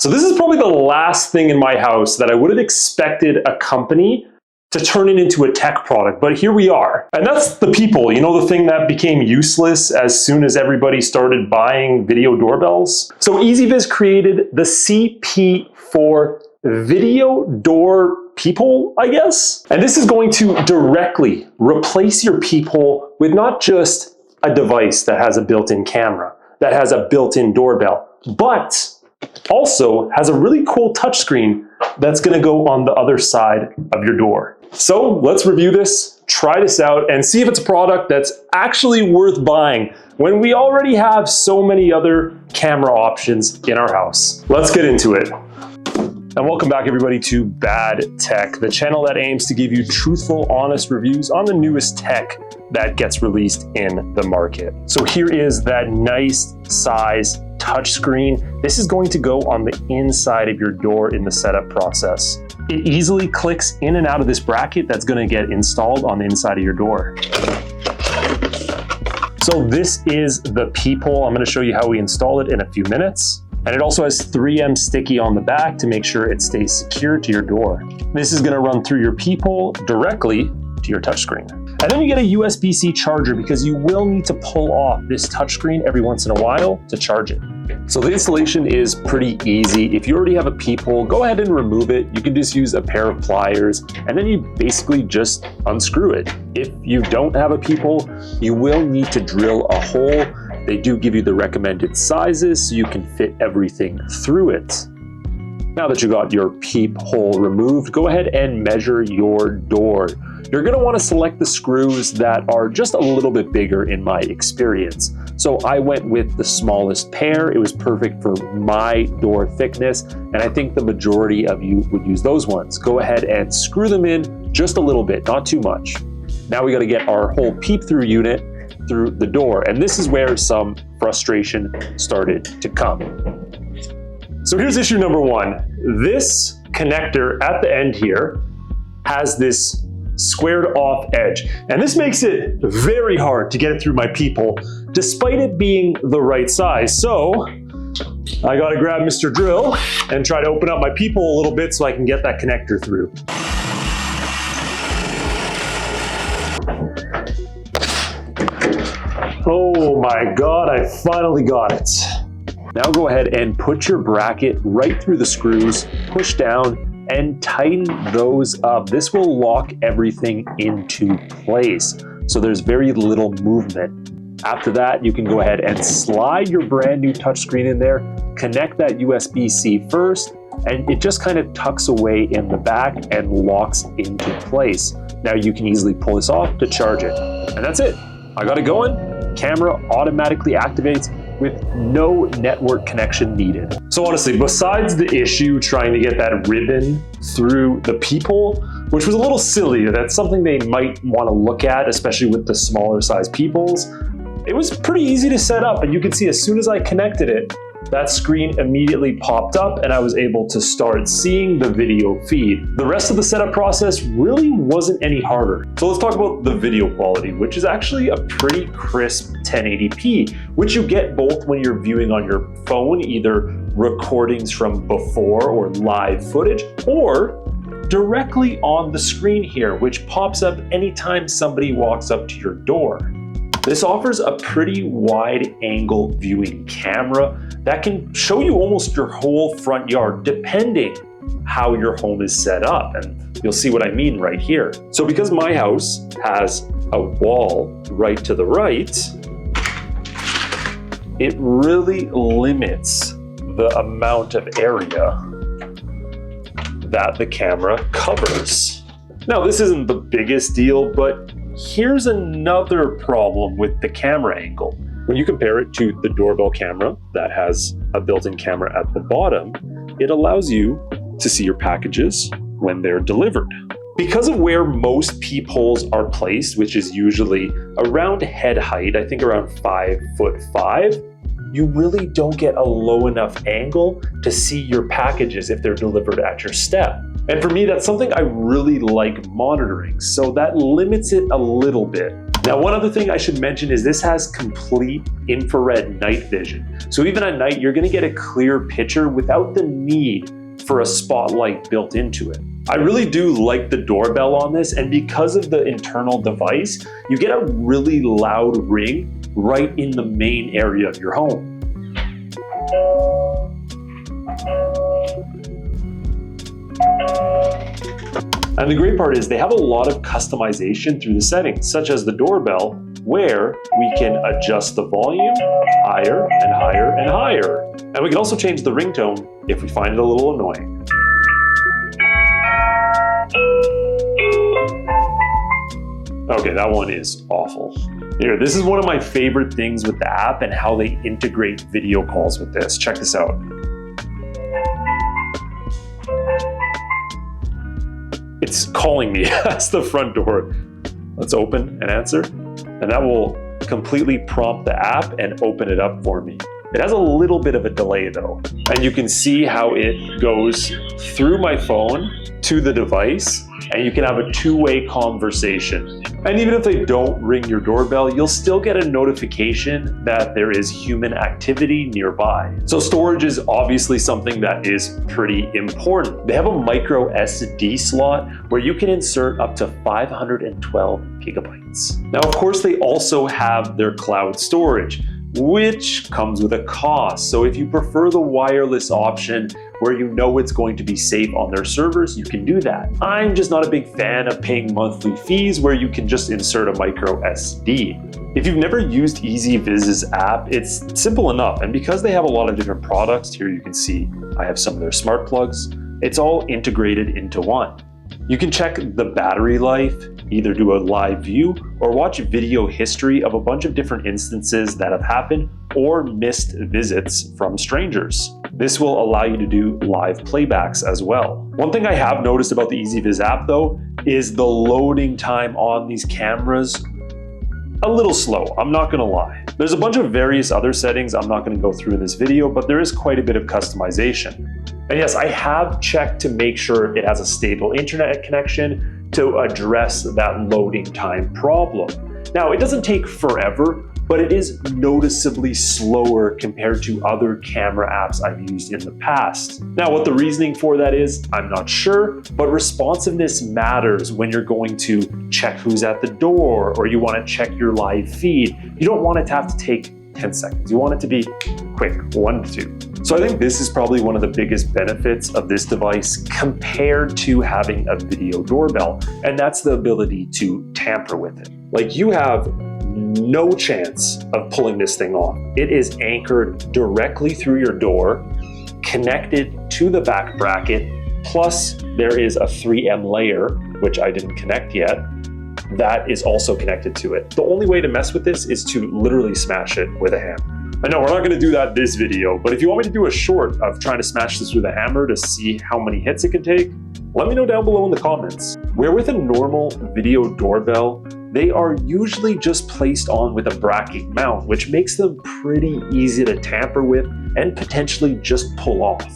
So this is probably the last thing in my house that I would have expected a company to turn it into a tech product, but here we are. And that's the Peephole, you know, the thing that became useless as soon as everybody started buying video doorbells. So EZVIZ created the CP4 video door peephole, I guess. And this is going to directly replace your peephole with not just a device that has a built-in camera, that has a built-in doorbell, but also has a really cool touchscreen that's gonna go on the other side of your door. So let's review this, try this out, and see if it's a product that's actually worth buying when we already have so many other camera options in our house. Let's get into it. And welcome back everybody to Bad Tech, the channel that aims to give you truthful, honest reviews on the newest tech that gets released in the market. So here is that nice size touchscreen. This is going to go on the inside of your door in the setup process. It easily clicks in and out of this bracket that's going to get installed on the inside of your door. So this is the Peephole. I'm going to show you how we install it in a few minutes. And it also has 3M sticky on the back to make sure it stays secure to your door. This is going to run through your Peephole directly to your touchscreen. And then you get a USB-C charger because you will need to pull off this touchscreen every once in a while to charge it. So the installation is pretty easy. If you already have a Peephole, go ahead and remove it. You can just use a pair of pliers and then you basically just unscrew it. If you don't have a Peephole, you will need to drill a hole. They do give you the recommended sizes so you can fit everything through it. Now that you got your Peephole removed, go ahead and measure your door. You're going to want to select the screws that are just a little bit bigger in my experience. So I went with the smallest pair. It was perfect for my door thickness, and I think the majority of you would use those ones. Go ahead and screw them in just a little bit, not too much. Now we got to get our whole peep-through unit through the door, and this is where some frustration started to come. So here's issue number one. This connector at the end here has this squared off edge, and this makes it very hard to get it through my Peephole despite it being the right size. So I gotta grab Mr. Drill and try to open up my Peephole a little bit so I can get that connector through. Oh my God, I finally got it. Now go ahead and put your bracket right through the screws, push down, and tighten those up. This will lock everything into place, so there's very little movement. After that, you can go ahead and slide your brand new touchscreen in there, connect that USB-C first, and it just kind of tucks away in the back and locks into place. Now you can easily pull this off to charge it. And that's it. I got it going. Camera automatically activates with no network connection needed. So honestly, besides the issue trying to get that ribbon through the Peephole, which was a little silly, that's something they might want to look at, especially with the smaller size Peepholes, it was pretty easy to set up, and you can see as soon as I connected it, that screen immediately popped up and I was able to start seeing the video feed. The rest of the setup process really wasn't any harder. So let's talk about the video quality, which is actually a pretty crisp 1080p, which you get both when you're viewing on your phone, either recordings from before or live footage, or directly on the screen here, which pops up anytime somebody walks up to your door. This offers a pretty wide angle viewing camera that can show you almost your whole front yard depending how your home is set up, and you'll see what I mean right here. So because my house has a wall right to the right, it really limits the amount of area that the camera covers. Now this isn't the biggest deal, but here's another problem with the camera angle. When you compare it to the doorbell camera that has a built-in camera at the bottom, it allows you to see your packages when they're delivered. Because of where most peepholes are placed, which is usually around head height, I think around 5'5", you really don't get a low enough angle to see your packages if they're delivered at your step. And for me, that's something I really like monitoring, so that limits it a little bit. Now, one other thing I should mention is this has complete infrared night vision. So even at night, you're gonna get a clear picture without the need for a spotlight built into it. I really do like the doorbell on this, and because of the internal device, you get a really loud ring right in the main area of your home. And the great part is they have a lot of customization through the settings, such as the doorbell, where we can adjust the volume higher and higher and higher. And we can also change the ringtone if we find it a little annoying. Okay, that one is awful. Here, this is one of my favorite things with the app and how they integrate video calls with this. Check this out. It's calling me. That's the front door. Let's open and answer. And that will completely prompt the app and open it up for me. It has a little bit of a delay though. And you can see how it goes through my phone to the device, and you can have a two-way conversation. And even if they don't ring your doorbell, you'll still get a notification that there is human activity nearby. So storage is obviously something that is pretty important. They have a micro SD slot where you can insert up to 512 gigabytes. Now, of course, they also have their cloud storage, which comes with a cost. So if you prefer the wireless option where you know it's going to be safe on their servers, you can do that. I'm just not a big fan of paying monthly fees where you can just insert a micro SD. If you've never used EZVIZ's app, it's simple enough. And because they have a lot of different products, here you can see I have some of their smart plugs. It's all integrated into one. You can check the battery life, either do a live view or watch video history of a bunch of different instances that have happened or missed visits from strangers. This will allow you to do live playbacks as well. One thing I have noticed about the EZVIZ app though is the loading time on these cameras a little slow, I'm not gonna lie. There's a bunch of various other settings I'm not gonna go through in this video, but there is quite a bit of customization. And yes, I have checked to make sure it has a stable internet connection to address that loading time problem. Now, it doesn't take forever, but it is noticeably slower compared to other camera apps I've used in the past. Now, what the reasoning for that is, I'm not sure, but responsiveness matters when you're going to check who's at the door or you want to check your live feed. You don't want it to have to take 10 seconds. You want it to be quick, 1 to 2. So I think this is probably one of the biggest benefits of this device compared to having a video doorbell, and that's the ability to tamper with it. Like, you have no chance of pulling this thing off. It is anchored directly through your door, connected to the back bracket, plus there is a 3M layer, which I didn't connect yet, that is also connected to it. The only way to mess with this is to literally smash it with a hammer. I know we're not gonna do that this video, but if you want me to do a short of trying to smash this with a hammer to see how many hits it can take, let me know down below in the comments. Where with a normal video doorbell, they are usually just placed on with a bracket mount, which makes them pretty easy to tamper with and potentially just pull off.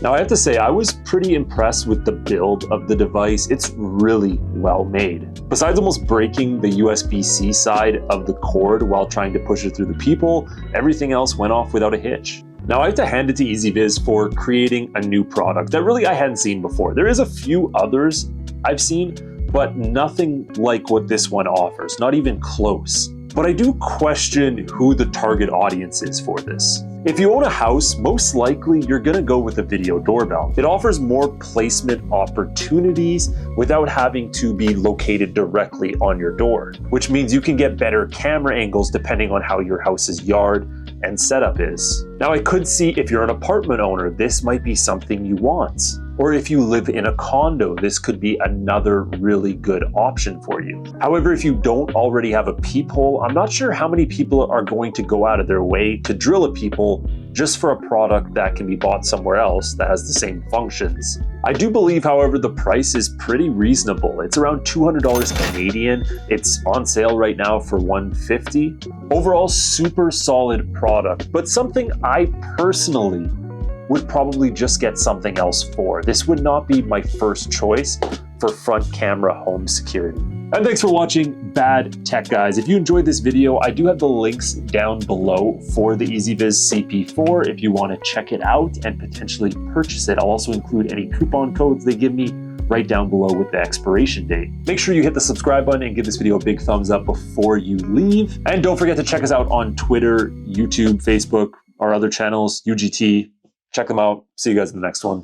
Now, I have to say, I was pretty impressed with the build of the device. It's really well made. Besides almost breaking the USB-C side of the cord while trying to push it through the peephole, everything else went off without a hitch. Now, I have to hand it to EZVIZ for creating a new product that really I hadn't seen before. There is a few others I've seen, but nothing like what this one offers, not even close. But I do question who the target audience is for this. If you own a house, most likely you're gonna go with a video doorbell. It offers more placement opportunities without having to be located directly on your door, which means you can get better camera angles depending on how your house's yard and setup is. Now, I could see if you're an apartment owner, this might be something you want. Or if you live in a condo, this could be another really good option for you. However, if you don't already have a peephole, I'm not sure how many people are going to go out of their way to drill a peephole just for a product that can be bought somewhere else that has the same functions. I do believe, however, the price is pretty reasonable. It's around $200 Canadian. It's on sale right now for $150. Overall, super solid product, but something I personally would probably just get something else for. This would not be my first choice, for front camera home security. And thanks for watching Bad Tech Guys. If you enjoyed this video, I do have the links down below for the EZVIZ CP4 if you want to check it out and potentially purchase it. I'll also include any coupon codes they give me right down below with the expiration date. Make sure you hit the subscribe button and give this video a big thumbs up before you leave. And don't forget to check us out on Twitter, YouTube, Facebook, our other channels, UGT. Check them out. See you guys in the next one.